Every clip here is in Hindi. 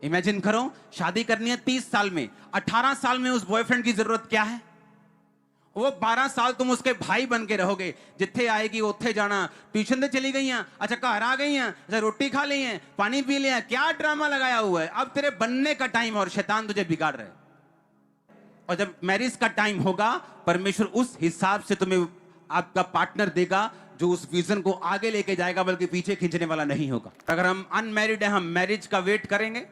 इमेजिन करो, शादी करनी है 30 साल में, 18 साल में उस बॉयफ्रेंड की जरूरत क्या है? वो 12 साल तुम उसके भाई बन के रहोगे, जिथे आएगी उथे जाना, ट्यूशन से चली गई हैं, अच्छा घर आ गई हैं, अच्छा रोटी खा ली है, पानी पी लिया, क्या ड्रामा लगाया हुआ है। अब तेरे बनने का टाइम और शैतान तुझे बिगाड़ रहा है। और जब मैरिज का टाइम होगा, परमेश्वर उस हिसाब से तुम्हें आपका पार्टनर देगा जो उस विजन को आगे लेके जाएगा, बल्कि पीछे खींचने वाला नहीं होगा। अगर हम अनमैरिड हैं, हम मैरिज का वेट करेंगे।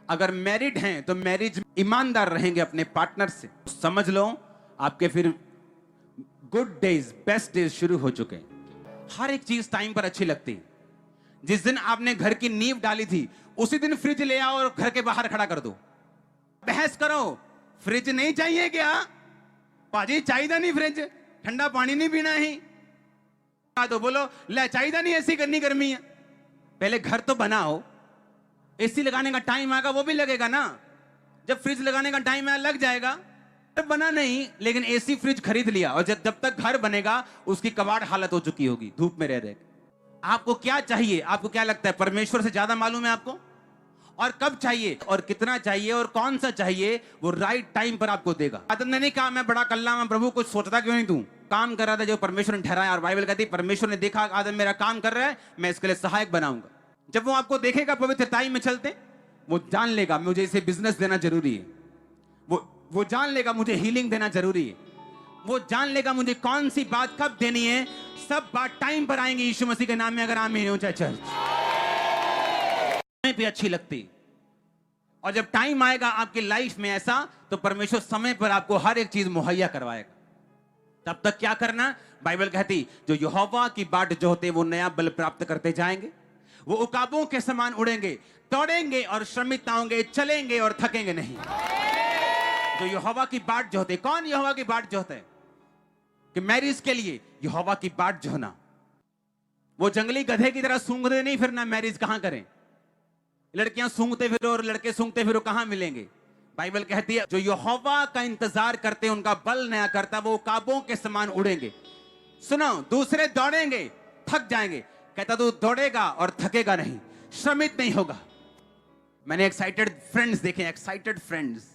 अगर मैरिड हैं तो मैरिज ईमानदार रहेंगे अपने पार्टनर से। समझ लो आपके फिर गुड डेज, बेस्ट डेज शुरू हो चुके हैं। हर एक चीज टाइम पर अच्छी लगती है। जिस दिन आपने घर की नींव डाली थी, उसी दिन फ्रिज ले आओ और घर के बाहर खड़ा कर दो। बहस करो, फ्रिज नहीं चाहिए क्या? पाजी चाहिए नहीं फ्रिज, ठंडा पानी नहीं पीना ही तो बोलो ले चाहिए नहीं, ऐसी करनी गर्मी है। पहले घर तो बनाओ, एसी लगाने का टाइम आएगा वो भी लगेगा ना। जब फ्रिज लगाने का टाइम आया लग जाएगा। बना नहीं, लेकिन एसी फ्रिज खरीद लिया, और जब तक घर बनेगा उसकी कबाड़ हालत हो चुकी होगी धूप में रह रहे। आपको क्या चाहिए? आपको क्या लगता है परमेश्वर से ज्यादा मालूम है आपको? और कब चाहिए और कितना चाहिए और कौन सा चाहिए, वो राइट टाइम पर आपको देगा। आदम ने नहीं कहा मैं बड़ा कल्ला, मैं प्रभु कुछ सोचता क्यों नहीं, तू काम कर रहा था जो परमेश्वर ने ठहराया। और बाइबल कहती है परमेश्वर ने देखा आदम मेरा काम कर रहा है, मैं इसके लिए सहायक बनाऊंगा। जब वो आपको देखेगा पवित्रताई में चलते, वो जान लेगा मुझे इसे बिजनेस देना जरूरी है। वो जान लेगा मुझे हीलिंग देना जरूरी है। वो जान लेगा मुझे कौन सी बात कब देनी है। सब बात टाइम पर आएंगे यीशु मसीह के नाम में। अगर आमीन हो चाहे चर्च समय पे अच्छी लगती, और जब टाइम आएगा आपकी लाइफ में ऐसा, तो परमेश्वर समय पर आपको हर एक चीज मुहैया करवाएगा। तब तक क्या करना? बाइबल कहती जो यहोवा की बाट जोहते वो नया बल प्राप्त करते जाएंगे। वो उकाबों के समान उड़ेंगे, दौड़ेंगे और श्रमित ना होंगे, चलेंगे और थकेंगे नहीं। जो यहोवा की बाट जोहते, कौन यहोवा की बाट जोहते हैं? कि मैरिज के लिए यहोवा की बाट जोहना। वो जंगली गधे की तरह सूंघते नहीं फिरना। मैरिज कहां करें? लड़कियां सूंघते फिरो और लड़के सूंघते फिरो, कहां मिलेंगे? बाइबल कहती है जो यहोवा का इंतजार करते हैं उनका बल नया करता, वो काबों के समान उड़ेंगे। सुनो, दूसरे दौड़ेंगे थक जाएंगे, कहता तू दौड़ेगा और थकेगा नहीं, श्रमित नहीं होगा। मैंने एक्साइटेड फ्रेंड्स देखे, एक्साइटेड फ्रेंड्स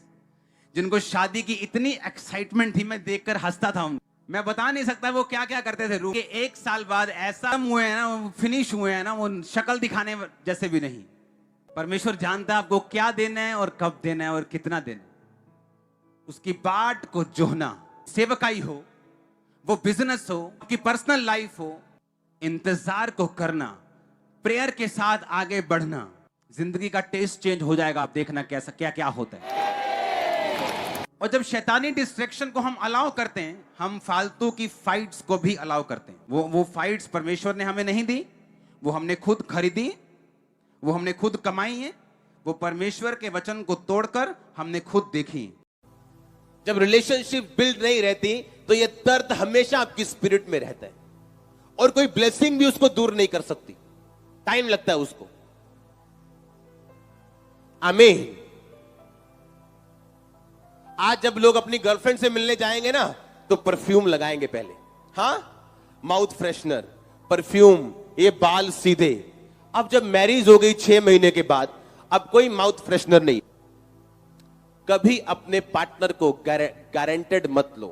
जिनको शादी की इतनी एक्साइटमेंट थी, मैं देखकर हंसता था। मैं बता नहीं सकता वो क्या क्या करते थे। के 1 साल बाद ऐसा हुए हैं ना, फिनिश हुए हैं ना, वो शक्ल दिखाने जैसे भी नहीं। परमेश्वर जानता है आपको क्या देना है और कब देना है और कितना देना है। उसकी बाट को जोहना, सेवकाई हो, वो बिजनेस हो, आपकी पर्सनल लाइफ हो, इंतजार को करना, प्रेयर के साथ आगे बढ़ना, जिंदगी का टेस्ट चेंज हो जाएगा। आप देखना कैसा क्या क्या होता है। और जब शैतानी डिस्ट्रैक्शन को हम अलाउ करते हैं, हम फालतू की फाइट्स को भी अलाउ करते हैं। वो फाइट्स परमेश्वर ने हमें नहीं दी, वो हमने खुद खरीदी, वो हमने खुद कमाई है, वो परमेश्वर के वचन को तोड़कर हमने खुद देखी। जब रिलेशनशिप बिल्ड नहीं रहती तो ये दर्द हमेशा आपकी स्पिरिट में रहता है, और कोई ब्लेसिंग भी उसको दूर नहीं कर सकती। टाइम लगता है उसको। आमीन। आज जब लोग अपनी गर्लफ्रेंड से मिलने जाएंगे ना, तो परफ्यूम लगाएंगे पहले। हाँ, माउथ फ्रेशनर, परफ्यूम, ये बाल सीधे। अब जब मैरिज हो गई 6 महीने के बाद, अब कोई माउथ फ्रेशनर नहीं। कभी अपने पार्टनर को गारंटेड मत लो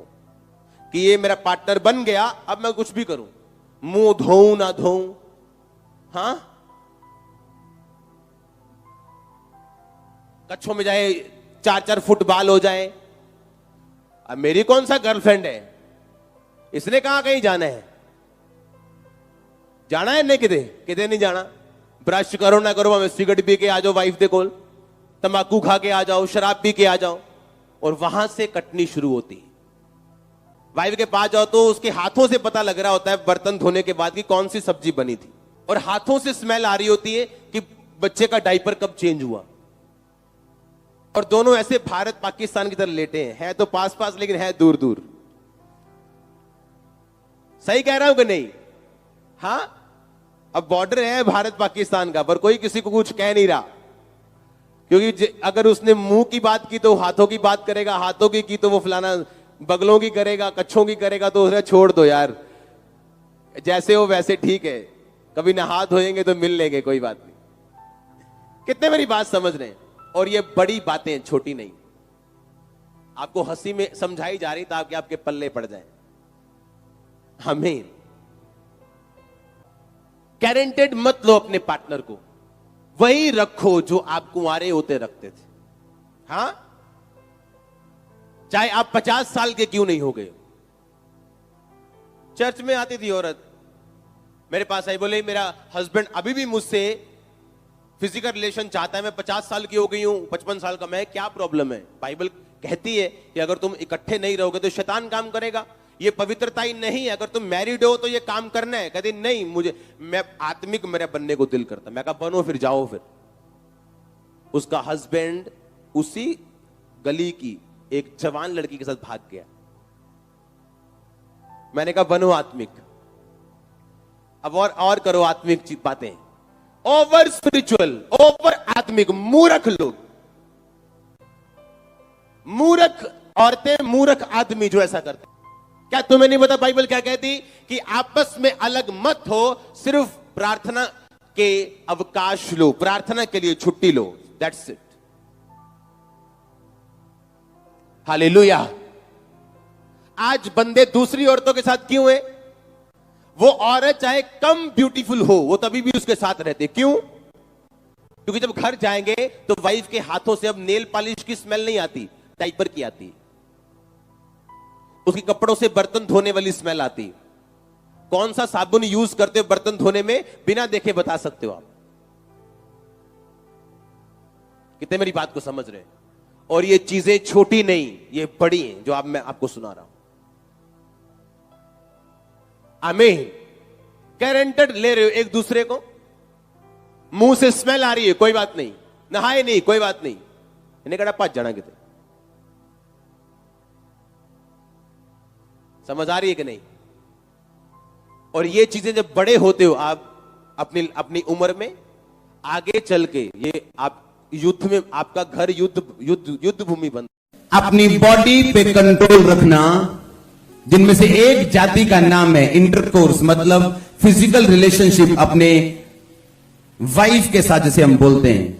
कि ये मेरा पार्टनर बन गया, अब मैं कुछ भी करूं, मुंह धोऊं ना धोऊं। हाँ, कच्छों में जाए 4-4 फुट बाल हो जाए। अब मेरी कौन सा गर्लफ्रेंड है? इसने कहां कहीं जाना है? जाना है नहीं, किते नहीं जाना। ब्रश करो ना करो, हमें सिगरेट पी के आ जाओ वाइफ दे कोल, तंबाकू खा के आ जाओ, शराब पी के आ जाओ, और वहां से कटनी शुरू होती है। वाइफ के पास जाओ तो उसके हाथों से पता लग रहा होता है बर्तन धोने के बाद कि कौन सी सब्जी बनी थी, और हाथों से स्मेल आ रही होती है कि बच्चे का डायपर कब चेंज हुआ। और दोनों ऐसे भारत पाकिस्तान की तरह लेटे हैं, है तो पास पास लेकिन है दूर दूर। सही कह रहा हूं कि नहीं? हाँ, अब बॉर्डर है भारत पाकिस्तान का, पर कोई किसी को कुछ कह नहीं रहा, क्योंकि अगर उसने मुंह की बात की तो हाथों की बात करेगा, हाथों की तो वो फलाना बगलों की करेगा, कच्छों की करेगा, तो उसे छोड़ दो यार, जैसे हो वैसे ठीक है, कभी ना हाथ धोएंगे तो मिल लेंगे, कोई बात नहीं। कितने मेरी बात समझ रहे हैं? और ये बड़ी बातें, छोटी नहीं। आपको हंसी में समझाई जा रही ताकि आपके पल्ले पड़ जाए। हमें गारंटेड मत लो अपने पार्टनर को, वही रखो जो आप कुंवारे होते रखते थे। हां, चाहे आप 50 साल के क्यों नहीं हो गए। चर्च में आती थी औरत मेरे पास आई, बोले मेरा हस्बैंड अभी भी मुझसे फिजिकल रिलेशन चाहता है, मैं 50 साल की हो गई हूं, 55 साल का मैं, क्या प्रॉब्लम है। बाइबल कहती है कि अगर तुम इकट्ठे नहीं रहोगे तो शैतान काम करेगा, ये पवित्रता ही नहीं है। अगर तुम मैरिड हो तो ये काम करना है। कहती नहीं, मुझे, मैं आत्मिक मेरे बनने को दिल करता। मैं कहा बनो फिर, जाओ फिर। उसका हस्बैंड उसी गली की एक जवान लड़की के साथ भाग गया। मैंने कहा बनो आत्मिक, अब और करो आत्मिक बातें। ओवर स्पिरिचुअल, ओवर आत्मिक, मूर्ख लोग, मूर्ख औरतें, मूर्ख आदमी जो ऐसा करते। क्या तुम्हें नहीं पता बाइबल क्या कहती कि आपस में अलग मत हो, सिर्फ प्रार्थना के अवकाश लो, प्रार्थना के लिए छुट्टी लो, दैट्स इट। हालेलुया। आज बंदे दूसरी औरतों के साथ क्यों है? वो औरत चाहे कम ब्यूटीफुल हो, वो तभी भी उसके साथ रहते। क्यों? क्योंकि जब घर जाएंगे तो वाइफ के हाथों से अब नेल पॉलिश की स्मेल नहीं आती, डाइपर की आती। उसके कपड़ों से बर्तन धोने वाली स्मेल आती। कौन सा साबुन यूज करते हो बर्तन धोने में, बिना देखे बता सकते हो आप। कितने मेरी बात को समझ रहे हैं? और ये चीजें छोटी नहीं, ये बड़ी हैं जो मैं आपको सुना रहा हूं। आमीन। गारंटेड ले रहे हो एक दूसरे को, मुंह से स्मेल आ रही है, कोई बात नहीं, नहाए नहीं, कोई बात नहीं, इन्हें कड़ा 5 जना कितने। समझ आ रही है कि नहीं? और ये चीजें जब बड़े होते हो आप अपनी उम्र में, आगे चल के ये आप युद्ध में, आपका घर युद्ध भूमि बन। अपनी बॉडी पे कंट्रोल रखना, जिनमें से एक जाति का नाम है इंटरकोर्स, मतलब फिजिकल रिलेशनशिप अपने वाइफ के साथ, जैसे हम बोलते हैं।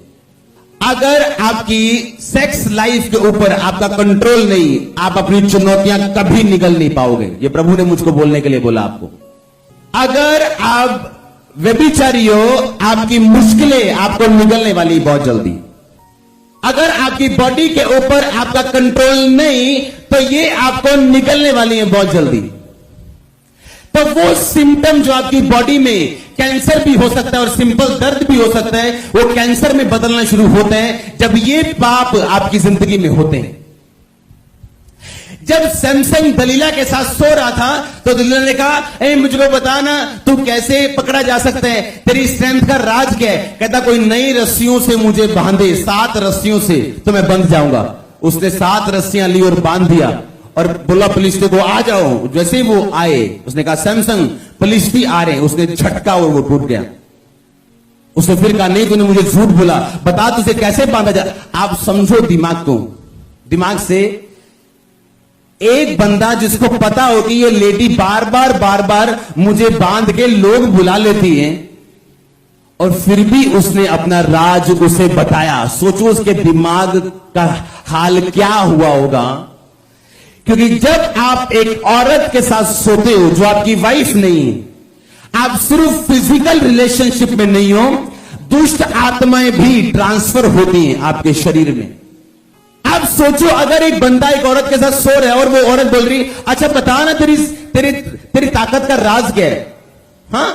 अगर आपकी सेक्स लाइफ के ऊपर आपका कंट्रोल नहीं, आप अपनी चुनौतियां कभी निकल नहीं पाओगे। ये प्रभु ने मुझको बोलने के लिए बोला आपको। अगर आप व्यभिचारी हो, आपकी मुश्किलें आपको निकलने वाली बहुत जल्दी। अगर आपकी बॉडी के ऊपर आपका कंट्रोल नहीं, तो ये आपको निकलने वाली है बहुत जल्दी। तो वो सिम्टम जो आपकी बॉडी में, कैंसर भी हो सकता है और सिंपल दर्द भी हो सकता है, वो कैंसर में बदलना शुरू होते हैं जब ये पाप आपकी जिंदगी में होते हैं। जब सैमसंग दलीला के साथ सो रहा था तो दलीला ने कहा, मुझको बताना तू कैसे पकड़ा जा सकता है, तेरी स्ट्रेंथ का राज क्या है? कहता कोई नई रस्सियों से मुझे बांधे, 7 रस्सियों से तो मैं बंध जाऊंगा। उसने 7 रस्सियां ली और बांध दिया और बोला पुलिस को आ जाओ। जैसे ही वो आए, उसने कहा सैमसंग पुलिस भी आ रहे हैं। उसने झटका और वो टूट गया। उसने फिर कहा नहीं, तूने मुझे झूठ बोला, बता तुझे कैसे बांधा जा। आप समझो दिमाग को, दिमाग से एक बंदा जिसको पता हो कि ये लेडी बार बार मुझे बांध के लोग बुला लेती हैं, और फिर भी उसने अपना राज उसे बताया। सोचो उसके दिमाग का हाल क्या हुआ होगा। क्योंकि जब आप एक औरत के साथ सोते हो जो आपकी वाइफ नहीं, आप सिर्फ फिजिकल रिलेशनशिप में नहीं हो, दुष्ट आत्माएं भी ट्रांसफर होती हैं आपके शरीर में। आप सोचो अगर एक बंदा एक औरत के साथ सो रहा है और वो औरत बोल रही, अच्छा बता ना तेरी ताकत का राज क्या है? हाँ,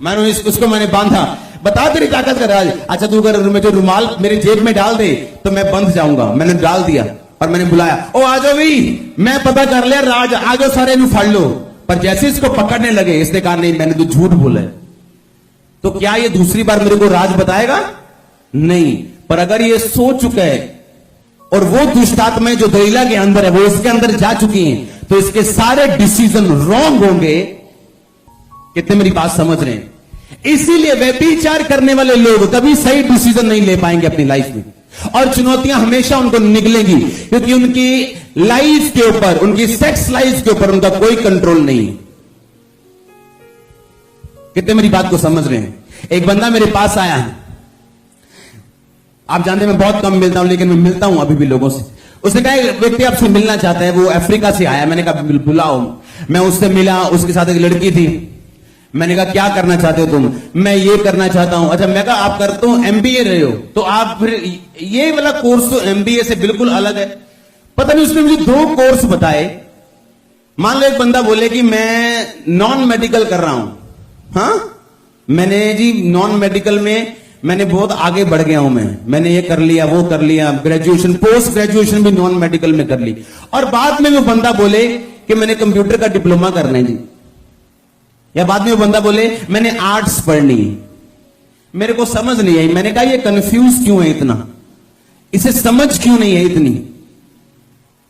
मैंने उसको मैंने बांधा, बता तेरी ताकत का राज। अच्छा तू अगर मुझे रुमाल मेरे जेब में डाल दे तो मैं बंध जाऊंगा। मैंने डाल दिया और मैंने बुलाया, ओ आ जाओ भाई, मैं पता कर लिया राज, आ जाओ सारे नु फाड़ लो। पर जैसे इसको पकड़ने लगे, इसने कहा नहीं मैंने तो झूठ बोला है। तो क्या ये दूसरी बार मेरे को राज बताएगा? नहीं। पर अगर ये सो चुका है और वो दुष्ट आत्माएं जो दलीला के अंदर है वो इसके अंदर जा चुकी हैं, तो इसके सारे डिसीजन रॉन्ग होंगे। कितने मेरी बात समझ रहे हैं? इसीलिए व्यभिचार करने वाले लोग कभी सही डिसीजन नहीं ले पाएंगे अपनी लाइफ में, और चुनौतियां हमेशा उनको निकलेंगी, क्योंकि उनकी लाइफ के ऊपर, उनकी सेक्स लाइफ के ऊपर उनका कोई कंट्रोल नहीं। कितने मेरी बात को समझ रहे हैं? एक बंदा मेरे पास आया है, आप जानते हैं मैं बहुत कम मिलता हूं, लेकिन मैं मिलता हूं अभी भी लोगों से। उसने कहा एक व्यक्ति आपसे मिलना चाहता है, वो अफ्रीका से आया। मैंने कहा बुलाओ। मैं उससे मिला, उसके साथ एक लड़की थी। मैंने कहा क्या करना चाहते हो तुम? मैं ये करना चाहता हूं। अच्छा, मैं कहा आप करते हो एमबीए रहे हो, तो आप फिर ये वाला कोर्स तो एमबीए से बिल्कुल अलग है। पता नहीं उसने मुझे 2 कोर्स बताए। मान लो एक बंदा बोले कि मैं नॉन मेडिकल कर रहा हूं। हाँ, मैंने जी नॉन मेडिकल में मैंने बहुत आगे बढ़ गया हूं। मैंने ये कर लिया, वो कर लिया, ग्रेजुएशन, पोस्ट ग्रेजुएशन भी नॉन मेडिकल में कर ली। और बाद में वो बंदा बोले कि मैंने कंप्यूटर का डिप्लोमा करना है जी, या बाद में वो बंदा बोले मैंने आर्ट्स पढ़नी है। मेरे को समझ नहीं आई। मैंने कहा ये कंफ्यूज क्यों है इतना, इसे समझ क्यों नहीं है इतनी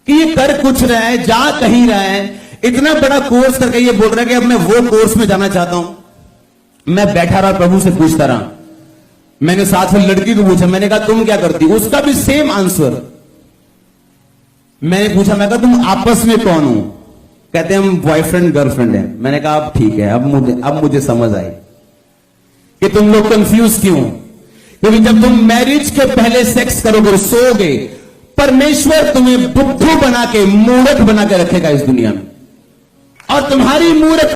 कि ये कर कुछ रहा है, जा कहीं रहा है। इतना बड़ा कोर्स करके ये बोल रहा है कि अब मैं वो कोर्स में जाना चाहता हूं। मैं बैठा रहा, प्रभु से पूछता रहा। मैंने साथ में लड़की को पूछा, मैंने कहा तुम क्या करती? उसका भी सेम आंसर। मैंने पूछा, मैं कहा तुम आपस में कौन हो? कहते हैं हम बॉयफ्रेंड गर्लफ्रेंड है। मैंने कहा अब ठीक है, अब मुझे समझ आई कि तुम लोग कंफ्यूज क्यों। क्योंकि जब तुम मैरिज के पहले सेक्स करोगे, सोओगे, परमेश्वर तुम्हें बुद्धू बना के, मूर्ख बना के रखेगा इस दुनिया में। और तुम्हारी मूर्ख